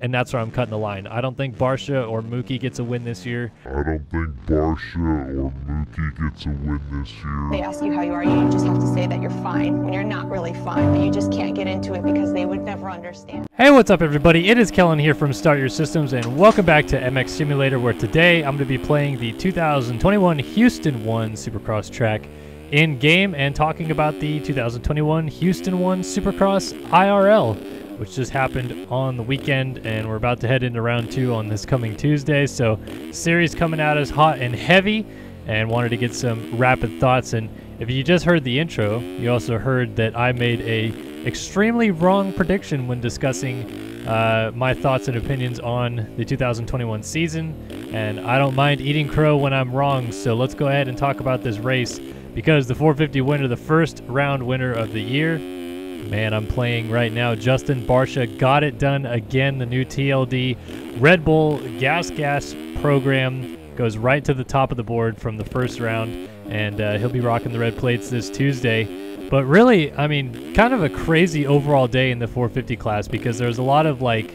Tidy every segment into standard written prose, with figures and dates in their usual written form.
and that's where I'm cutting the line. I don't think Barsha or Mookie gets a win this year. I don't think Barsha or Mookie gets a win this year. They ask you how you are, you just have to say that you're fine when you're not really fine, but you just can't get into it because they would never understand. Hey, what's up everybody? It is Kellen here from Start Your Systems, and welcome back to MX Simulator, where today I'm going to be playing the 2021 Houston 1 Supercross track in game and talking about the 2021 Houston 1 Supercross IRL, which just happened on the weekend, and we're about to head into round 2 on this coming Tuesday. So series coming at us hot and heavy, and wanted to get some rapid thoughts. And if you just heard the intro, you also heard that I made a extremely wrong prediction when discussing my thoughts and opinions on the 2021 season, and I don't mind eating crow when I'm wrong. So let's go ahead and talk about this race, because the 450 winner, the first round winner of the year, man, I'm playing right now, Justin Barsha, got it done again. The new TLD Red Bull Gas program goes right to the top of the board from the first round, and he'll be rocking the red plates this Tuesday. But really, I mean, kind of a crazy overall day in the 450 class, because there's a lot of, like,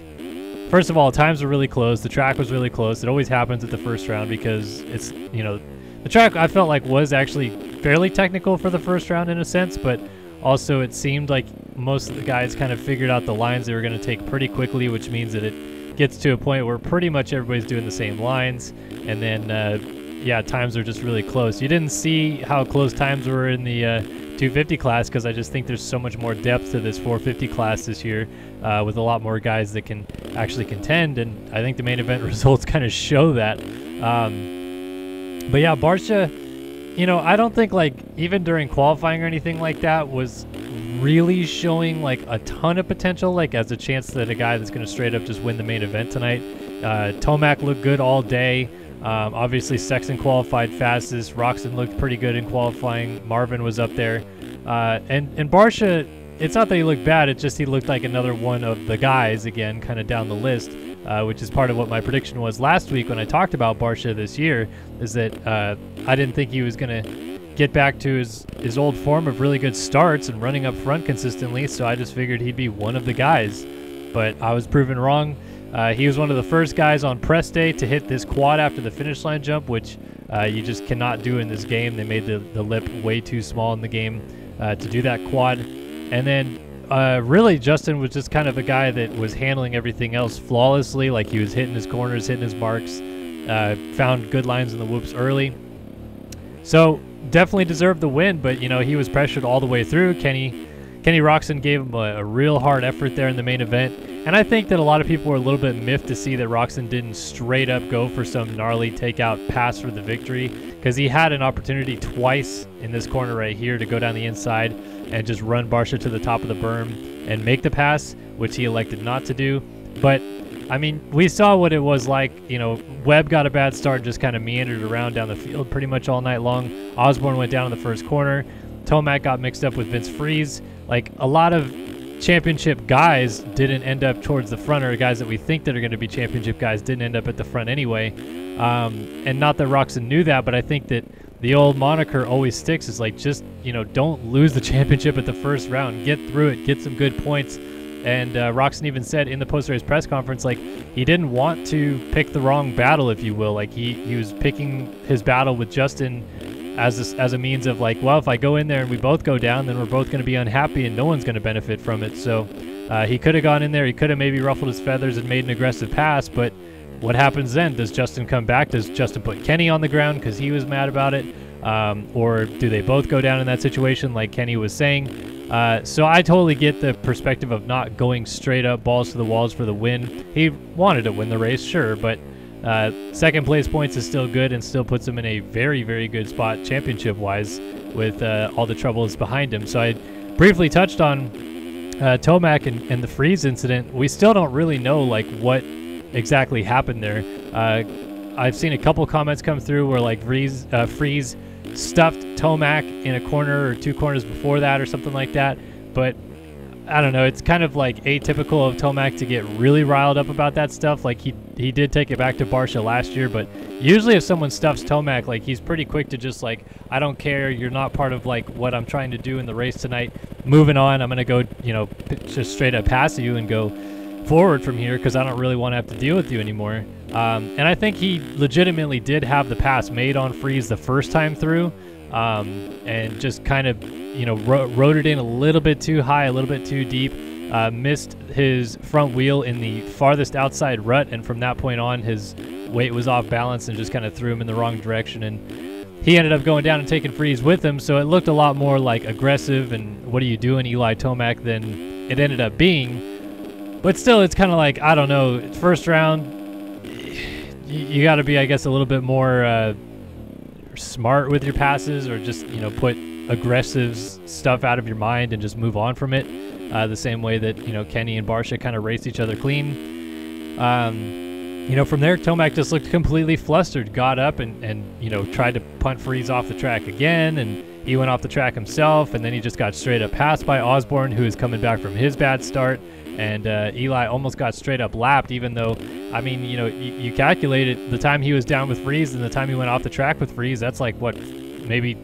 first of all, times were really close. The track was really close. It always happens at the first round because it's, you know, the track I felt like was actually fairly technical for the first round in a sense, but also it seemed like most of the guys kind of figured out the lines they were going to take pretty quickly, which means that it gets to a point where pretty much everybody's doing the same lines, and then yeah, times are just really close. You didn't see how close times were in the 250 class, because I just think there's so much more depth to this 450 class this year, with a lot more guys that can actually contend, and I think the main event results kind of show that. But yeah, Barsha, you know, I don't think, like, even during qualifying or anything like that was really showing like a ton of potential, like as a chance that a guy that's going to straight up just win the main event tonight. Tomac looked good all day. Obviously Sexton qualified fastest. Roxon looked pretty good in qualifying. Marvin was up there. And Barsha, it's not that he looked bad, it's just he looked like another one of the guys, again, kind of down the list, which is part of what my prediction was last week when I talked about Barsha this year, is that I didn't think he was going to get back to his old form of really good starts and running up front consistently, so I just figured he'd be one of the guys. But I was proven wrong. He was one of the first guys on press day to hit this quad after the finish line jump, which you just cannot do in this game. They made the lip way too small in the game to do that quad. And then really Justin was just kind of a guy that was handling everything else flawlessly. Like, he was hitting his corners, hitting his marks, found good lines in the whoops early. So definitely deserved the win, but, you know, he was pressured all the way through. Kenny Roxon gave him a real hard effort there in the main event, and I think that a lot of people were a little bit miffed to see that Roxon didn't straight up go for some gnarly takeout pass for the victory, because he had an opportunity twice in this corner right here to go down the inside and just run Barsha to the top of the berm and make the pass, which he elected not to do. But I mean, we saw what it was like. You know, Webb got a bad start, just kind of meandered around down the field pretty much all night long. Osborne went down in the first corner. Tomac got mixed up with Vince Freeze. Like, a lot of championship guys didn't end up towards the front, or guys that we think that are going to be championship guys didn't end up at the front anyway. And not that Roxon knew that, but I think that the old moniker always sticks, is like, just, you know, don't lose the championship at the first round. Get through it, get some good points. And Roxon even said in the post-race press conference, like, he didn't want to pick the wrong battle, if you will. Like, he was picking his battle with Justin as a means of, like, well, if I go in there and we both go down, then we're both going to be unhappy and no one's going to benefit from it. So he could have gone in there, he could have maybe ruffled his feathers and made an aggressive pass, but what happens then? Does Justin come back? Does Justin put Kenny on the ground because he was mad about it? Or do they both go down in that situation, like Kenny was saying? So I totally get the perspective of not going straight up balls to the walls for the win. He wanted to win the race, sure, but second place points is still good and still puts him in a very, very good spot championship-wise with all the troubles behind him. So I briefly touched on Tomac and the freeze incident. We still don't really know, like, what exactly happened there. I've seen a couple comments come through where, like, Freeze stuffed Tomac in a corner or two corners before that or something like that, but I don't know, it's kind of like atypical of Tomac to get really riled up about that stuff. Like, he did take it back to Barsha last year, but usually if someone stuffs Tomac, like, he's pretty quick to just, like, I don't care, you're not part of, like, what I'm trying to do in the race tonight, moving on, I'm gonna go, you know, just straight up pass you and go forward from here because I don't really want to have to deal with you anymore. And I think he legitimately did have the pass made on Freeze the first time through, and just kind of, you know, rode it in a little bit too high, a little bit too deep, missed his front wheel in the farthest outside rut, and from that point on, his weight was off balance and just kind of threw him in the wrong direction, and he ended up going down and taking Freeze with him, so it looked a lot more like aggressive and what are you doing, Eli Tomac, than it ended up being. But still, it's kind of like, I don't know, first round, you got to be, I guess, a little bit more smart with your passes, or just, you know, put aggressive stuff out of your mind and just move on from it, the same way that, you know, Kenny and Barsha kind of raced each other clean. You know, from there, Tomac just looked completely flustered, got up and you know, tried to punt Freeze off the track again, and he went off the track himself, and then he just got straight up passed by Osborne, who is coming back from his bad start, and Eli almost got straight up lapped, even though, I mean, you know, you calculated the time he was down with Freeze and the time he went off the track with Freeze, that's like, what, maybe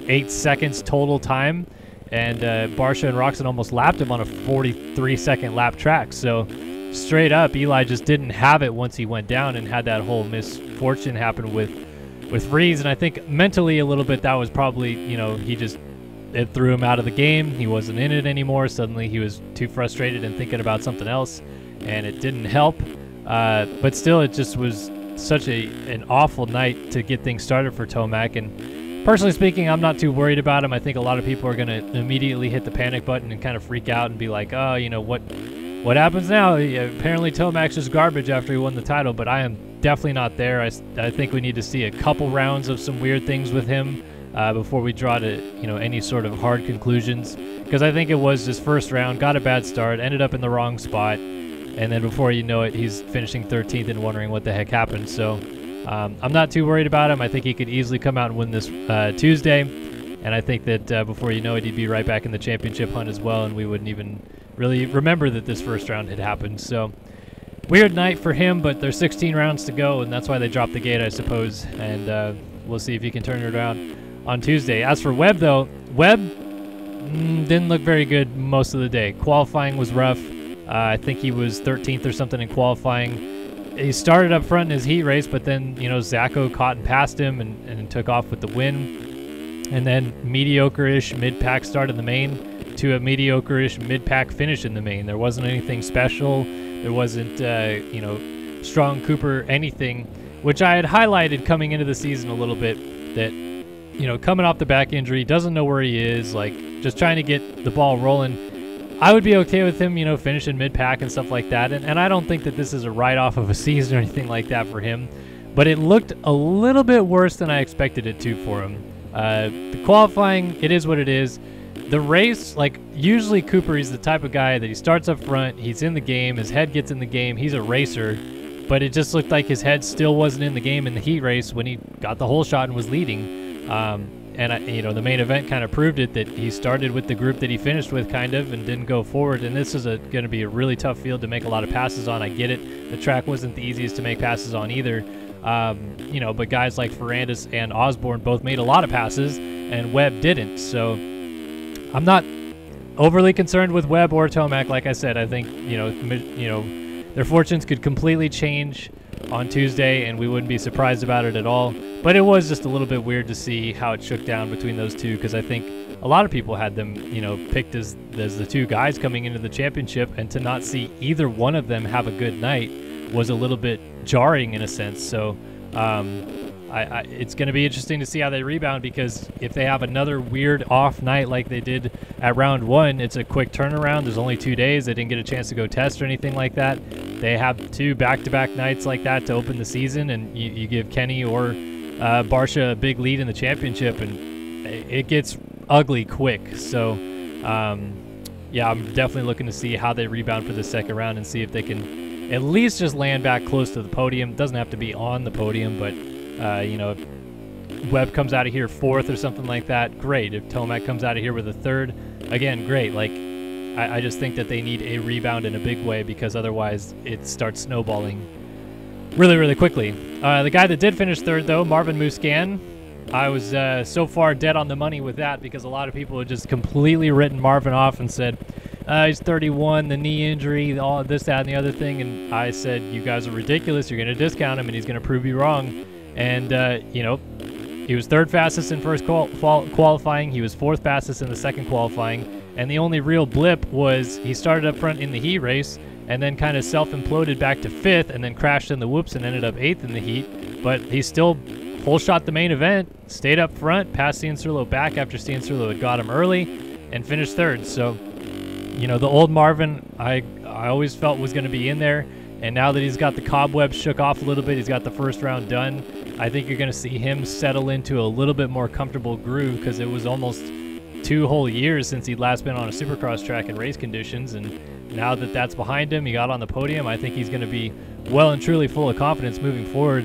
8 seconds total time, and Barsha and Roxon almost lapped him on a 43-second lap track, so straight up, Eli just didn't have it once he went down and had that whole misfortune happen with Freeze. And I think mentally a little bit that was probably, you know, it threw him out of the game. He wasn't in it anymore. Suddenly he was too frustrated and thinking about something else, and it didn't help. But still, it just was such an awful night to get things started for Tomac. And personally speaking, I'm not too worried about him. I think a lot of people are going to immediately hit the panic button and kind of freak out and be like, oh, you know, what happens now? Apparently Tomac's just garbage after he won the title, but I am definitely not there. I think we need to see a couple rounds of some weird things with him before we draw to, you know, any sort of hard conclusions, because I think it was his first round, got a bad start, ended up in the wrong spot, and then before you know it, he's finishing 13th and wondering what the heck happened. So I'm not too worried about him. I think he could easily come out and win this Tuesday, and I think that before you know it, he'd be right back in the championship hunt as well, and we wouldn't even really remember that this first round had happened. So weird night for him, but there's 16 rounds to go, and that's why they dropped the gate, I suppose, and we'll see if he can turn it around on Tuesday. As for Webb, though, Webb didn't look very good most of the day. Qualifying was rough. I think he was 13th or something in qualifying. He started up front in his heat race, but then, you know, Zacho caught and passed him and took off with the win. And then mediocre-ish mid-pack start in the main to a mediocre-ish mid-pack finish in the main. There wasn't anything special. There wasn't, you know, strong Cooper anything, which I had highlighted coming into the season a little bit, that, you know, coming off the back injury, doesn't know where he is, like, just trying to get the ball rolling. I would be okay with him, you know, finishing mid-pack and stuff like that, and I don't think that this is a write-off of a season or anything like that for him, but it looked a little bit worse than I expected it to for him. The qualifying, it is what it is. The race, like, usually Cooper, he's the type of guy that he starts up front, he's in the game, his head gets in the game, he's a racer, but it just looked like his head still wasn't in the game in the heat race when he got the whole shot and was leading. You know, the main event kind of proved it, that he started with the group that he finished with, kind of, and didn't go forward, and this is going to be a really tough field to make a lot of passes on. I get it. The track wasn't the easiest to make passes on either. You know, but guys like Ferrandis and Osborne both made a lot of passes, and Webb didn't, so I'm not overly concerned with Webb or Tomac. Like I said, I think, you know, their fortunes could completely change on Tuesday, and we wouldn't be surprised about it at all. But it was just a little bit weird to see how it shook down between those two, because I think a lot of people had them, you know, picked as the two guys coming into the championship, and to not see either one of them have a good night was a little bit jarring in a sense. So it's going to be interesting to see how they rebound, because if they have another weird off night like they did at round one, it's a quick turnaround. There's only 2 days. They didn't get a chance to go test or anything like that. They have 2 back-to-back nights like that to open the season, and you give Kenny or Barsha a big lead in the championship, and it gets ugly quick. So, yeah, I'm definitely looking to see how they rebound for the second round and see if they can at least just land back close to the podium. Doesn't have to be on the podium, but you know, if Webb comes out of here 4th or something like that, great. If Tomac comes out of here with a 3rd, again, great. Like, I just think that they need a rebound in a big way, because otherwise it starts snowballing really, really quickly. The guy that did finish 3rd, though, Marvin Muscan, I was so far dead on the money with that, because a lot of people had just completely written Marvin off and said, He's 31, the knee injury, all this, that, and the other thing. And I said, you guys are ridiculous. You're going to discount him, and he's going to prove you wrong. And, you know, he was third fastest in first qualifying. He was fourth fastest in the second qualifying. And the only real blip was he started up front in the heat race and then kind of self-imploded back to fifth and then crashed in the whoops and ended up eighth in the heat. But he still whole shot the main event, stayed up front, passed Cianciarulo back after Cianciarulo had got him early, and finished third. So, you know, the old Marvin I always felt was going to be in there. And now that he's got the cobwebs shook off a little bit, he's got the first round done, I think you're going to see him settle into a little bit more comfortable groove, because it was almost 2 whole years since he'd last been on a Supercross track in race conditions. And now that that's behind him, he got on the podium, I think he's going to be well and truly full of confidence moving forward.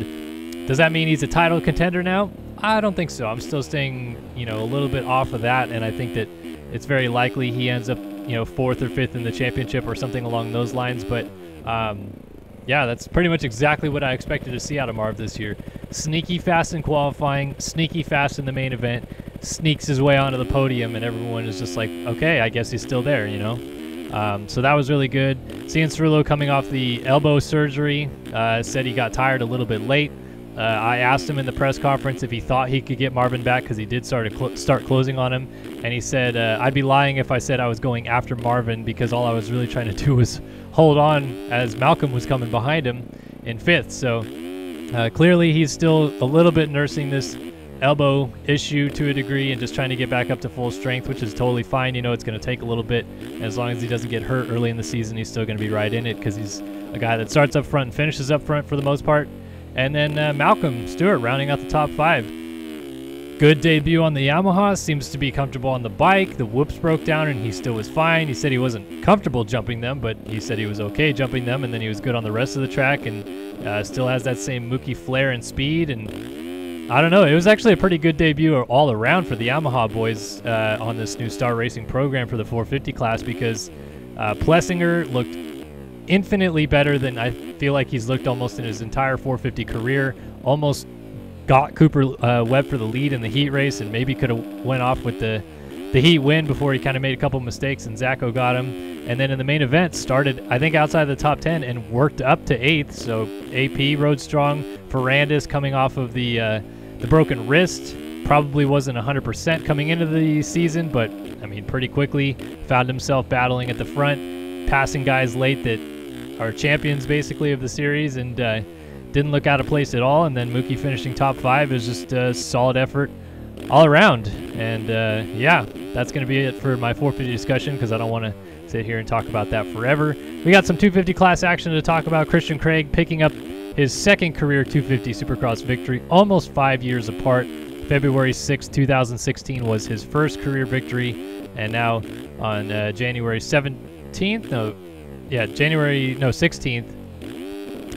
Does that mean he's a title contender now? I don't think so. I'm still staying, you know, a little bit off of that, and I think that it's very likely he ends up, you know, 4th or 5th in the championship or something along those lines. But yeah, that's pretty much exactly what I expected to see out of Marv this year. Sneaky fast in qualifying, sneaky fast in the main event, sneaks his way onto the podium, and everyone is just like, okay, I guess he's still there, you know? So that was really good. Cianciarulo, coming off the elbow surgery, said he got tired a little bit late. I asked him in the press conference if he thought he could get Marvin back, because he did start closing on him, and he said, I'd be lying if I said I was going after Marvin, because all I was really trying to do was hold on as Malcolm was coming behind him in 5th. So clearly he's still a little bit nursing this elbow issue to a degree and just trying to get back up to full strength, which is totally fine. You know, it's going to take a little bit. And as long as he doesn't get hurt early in the season, he's still going to be right in it, because he's a guy that starts up front and finishes up front for the most part. And then Malcolm Stewart rounding out the top 5. Good debut on the Yamaha, seems to be comfortable on the bike. The whoops broke down and he still was fine. He said he wasn't comfortable jumping them, but he said he was okay jumping them, and then he was good on the rest of the track, and still has that same Mookie flair and speed. And I don't know, it was actually a pretty good debut all around for the Yamaha boys on this new Star Racing program for the 450 class, because Plessinger looked infinitely better than I feel like he's looked almost in his entire 450 career. Almost got Cooper Webb for the lead in the heat race, and maybe could have went off with the heat win before he kind of made a couple mistakes and Zacho got him. And then in the main event started, I think, outside the top 10 and worked up to 8th. So AP rode strong. Ferrandis, coming off of the broken wrist, probably wasn't 100% coming into the season, but I mean, pretty quickly found himself battling at the front, passing guys late that are champions basically of the series, and didn't look out of place at all. And then Mookie finishing top 5 is just a solid effort all around. And yeah, that's going to be it for my 450 discussion, because I don't want to sit here and talk about that forever. We got some 250 class action to talk about. Christian Craig picking up his second career 250 Supercross victory, almost 5 years apart. February 6, 2016 was his first career victory, and now on January 16th,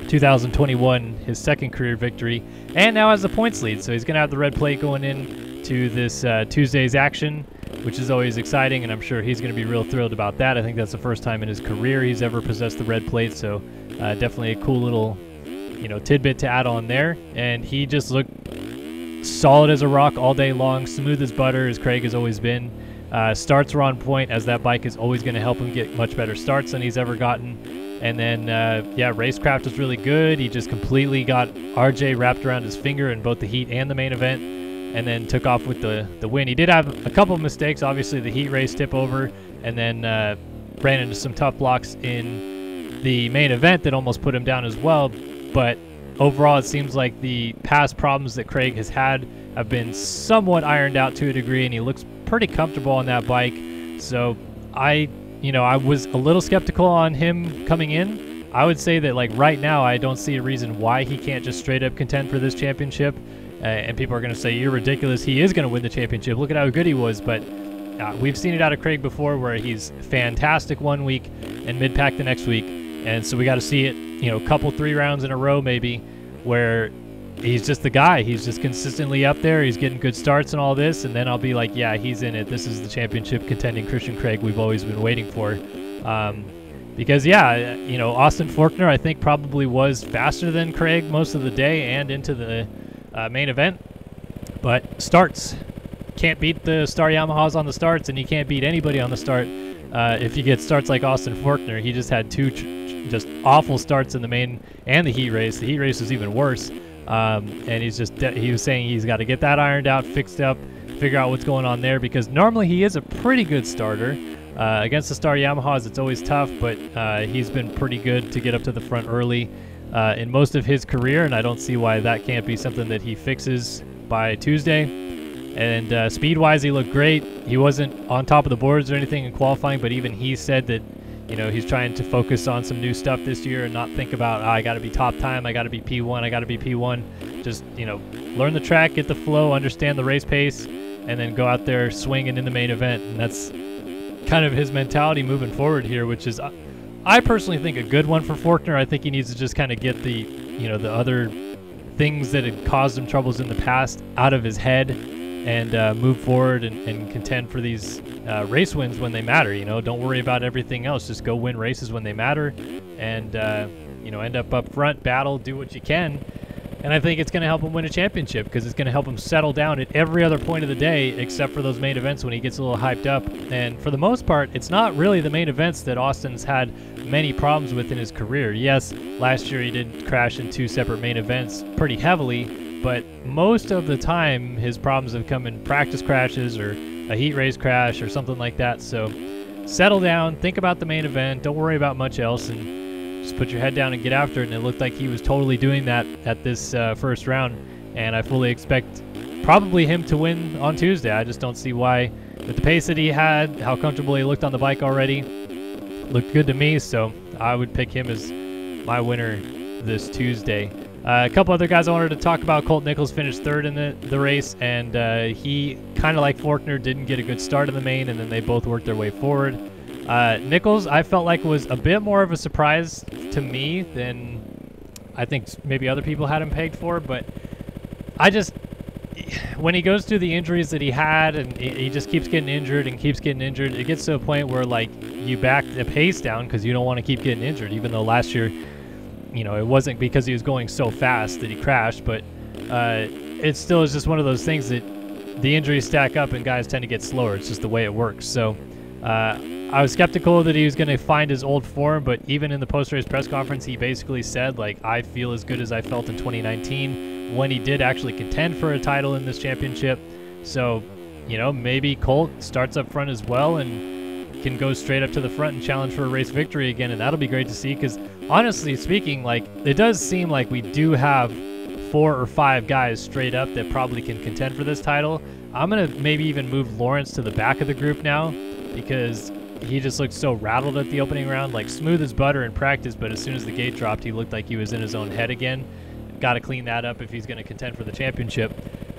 2021, his second career victory, and now has the points lead. So he's going to have the red plate going into this Tuesday's action, which is always exciting, and I'm sure he's going to be real thrilled about that. I think that's the first time in his career he's ever possessed the red plate, so definitely a cool little, you know, tidbit to add on there. And he just looked solid as a rock all day long, smooth as butter, as Craig has always been. Starts were on point, as that bike is always going to help him get much better starts than he's ever gotten. And then, yeah, racecraft was really good. He just completely got RJ wrapped around his finger in both the heat and the main event, and then took off with the win. He did have a couple of mistakes, obviously the heat race tip over, and then ran into some tough blocks in the main event that almost put him down as well. But overall, it seems like the past problems that Craig has had have been somewhat ironed out to a degree, and he looks pretty comfortable on that bike. So I was a little skeptical on him coming in. I would say that, like, right now, I don't see a reason why he can't just straight up contend for this championship. And people are going to say, you're ridiculous. He is going to win the championship. Look at how good he was. But we've seen it out of Craig before, where he's fantastic one week and mid-pack the next week. And so we got to see it, you know, a couple 3 rounds in a row maybe, where he's just the guy. He's just consistently up there. He's getting good starts and all this, and then I'll be like, yeah, he's in it. This is the championship contending Christian Craig we've always been waiting for. Because, yeah, you know, Austin Forkner, I think, probably was faster than Craig most of the day and into the main event. But starts. Can't beat the Star Yamahas on the starts, and you can't beat anybody on the start if you get starts like Austin Forkner, he just had two just awful starts in the main and the heat race. The heat race was even worse. And he was saying he's got to get that ironed out, fixed up, figure out what's going on there, because normally he is a pretty good starter. Against the star Yamahas, it's always tough, but he's been pretty good to get up to the front early in most of his career, and I don't see why that can't be something that he fixes by Tuesday. And speed-wise, he looked great. He wasn't on top of the boards or anything in qualifying, but even he said that, you know, he's trying to focus on some new stuff this year and not think about, I got to be top time, I got to be P1, I got to be P1. Just, you know, learn the track, get the flow, understand the race pace, and then go out there swinging in the main event. And that's kind of his mentality moving forward here, which is, I personally think, a good one for Forkner. I think he needs to just kind of get the, you know, the other things that had caused him troubles in the past out of his head and move forward and contend for these race wins when they matter. You know, don't worry about everything else. Just go win races when they matter, and you know, end up front, battle, do what you can. And I think it's going to help him win a championship, because it's going to help him settle down at every other point of the day except for those main events when he gets a little hyped up. And for the most part, it's not really the main events that Austin's had many problems with in his career. Yes, last year he did crash in 2 separate main events pretty heavily, but most of the time his problems have come in practice crashes or a heat race crash or something like that. So settle down, think about the main event, don't worry about much else, and just put your head down and get after it. And it looked like he was totally doing that at this first round, and I fully expect probably him to win on Tuesday. I just don't see why, with the pace that he had, how comfortable he looked on the bike already, looked good to me. So I would pick him as my winner this Tuesday. A couple other guys I wanted to talk about. Colt Nichols finished 3rd in the race, and he, kind of like Forkner, didn't get a good start in the main, and then they both worked their way forward. Nichols, I felt like, was a bit more of a surprise to me than I think maybe other people had him pegged for, but when he goes through the injuries that he had, and he just keeps getting injured and keeps getting injured, it gets to a point where, like, you back the pace down because you don't want to keep getting injured, even though last year, you know, it wasn't because he was going so fast that he crashed, but it still is just one of those things that the injuries stack up and guys tend to get slower. It's just the way it works. So I was skeptical that he was going to find his old form, but even in the post-race press conference, he basically said, like, I feel as good as I felt in 2019 when he did actually contend for a title in this championship. So, you know, maybe Colt starts up front as well and can go straight up to the front and challenge for a race victory again, and that'll be great to see, because honestly speaking, like, it does seem like we do have 4 or 5 guys straight up that probably can contend for this title. I'm going to maybe even move Lawrence to the back of the group now, because he just looked so rattled at the opening round, like smooth as butter in practice, but as soon as the gate dropped, he looked like he was in his own head again. Got to clean that up if he's going to contend for the championship.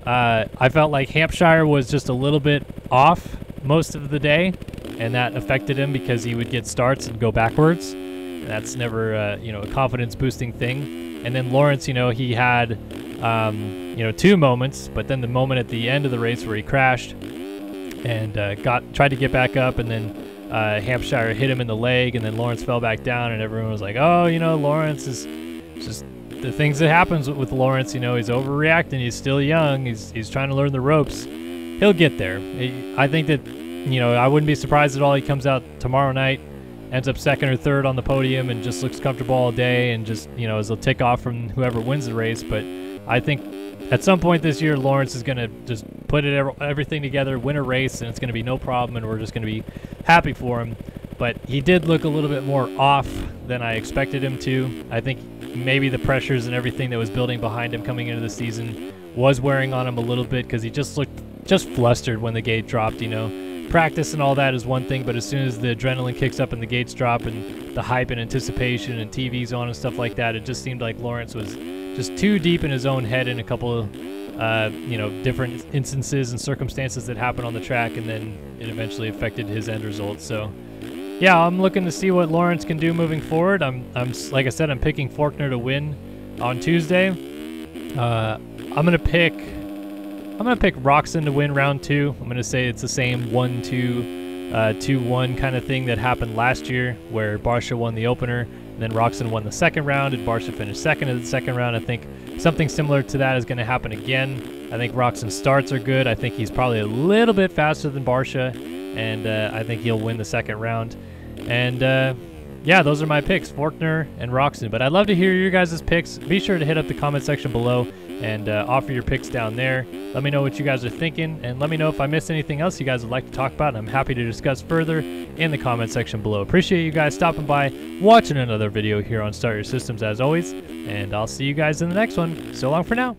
I felt like Hampshire was just a little bit off most of the day, and that affected him because he would get starts and go backwards. And that's never, you know, a confidence-boosting thing. And then Lawrence, you know, he had, you know, 2 moments, but then the moment at the end of the race where he crashed and tried to get back up, and then Hampshire hit him in the leg, and then Lawrence fell back down, and everyone was like, oh, you know, Lawrence is just the things that happens with Lawrence. You know, he's overreacting. He's still young. He's trying to learn the ropes. He'll get there. I think that, you know, I wouldn't be surprised at all he comes out tomorrow night, ends up 2nd or 3rd on the podium, and just looks comfortable all day, and just, you know, as he'll tick off from whoever wins the race. But I think at some point this year, Lawrence is going to just put everything together, win a race, and it's going to be no problem, and we're just going to be happy for him. But he did look a little bit more off than I expected him to. I think maybe the pressures and everything that was building behind him coming into the season was wearing on him a little bit, because he just looked flustered when the gate dropped. You know, practice and all that is one thing, but as soon as the adrenaline kicks up and the gates drop and the hype and anticipation and TV's on and stuff like that, it just seemed like Lawrence was just too deep in his own head in a couple of you know, different instances and circumstances that happened on the track, and then it eventually affected his end result. So yeah, I'm looking to see what Lawrence can do moving forward. I'm like I said, I'm picking Forkner to win on Tuesday. I'm gonna pick Roczen to win round 2. I'm gonna say it's the same 1-2, 2-1 kind of thing that happened last year, where Barsha won the opener, and then Roczen won the 2nd round, and Barsha finished 2nd in the 2nd round. I think something similar to that is going to happen again. I think Roczen's starts are good. I think he's probably a little bit faster than Barsha, and I think he'll win the second round. And yeah, those are my picks, Forkner and Roxon. But I'd love to hear your guys' picks. Be sure to hit up the comment section below and offer your picks down there. Let me know what you guys are thinking, and let me know if I missed anything else you guys would like to talk about. I'm happy to discuss further in the comment section below. Appreciate you guys stopping by, watching another video here on Start Your Systems as always, and I'll see you guys in the next one. So long for now.